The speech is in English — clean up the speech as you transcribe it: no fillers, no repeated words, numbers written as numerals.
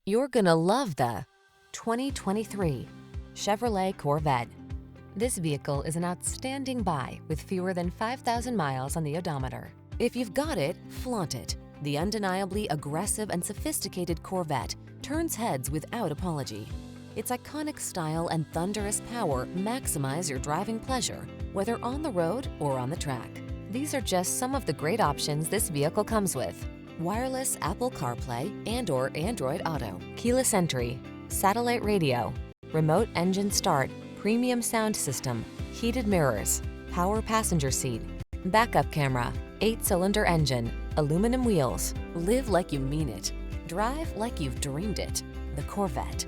You're gonna love the 2023 Chevrolet Corvette. This vehicle is an outstanding buy with fewer than 5,000 miles on the odometer. If you've got it, flaunt it. The undeniably aggressive and sophisticated Corvette turns heads without apology. Its iconic style and thunderous power maximize your driving pleasure, whether on the road or on the track. These are just some of the great options this vehicle comes with: wireless Apple CarPlay and/or Android Auto, keyless entry, satellite radio, remote engine start, premium sound system, heated mirrors, power passenger seat, backup camera, 8-cylinder engine, aluminum wheels. Live like you mean it. Drive like you've dreamed it. The Corvette.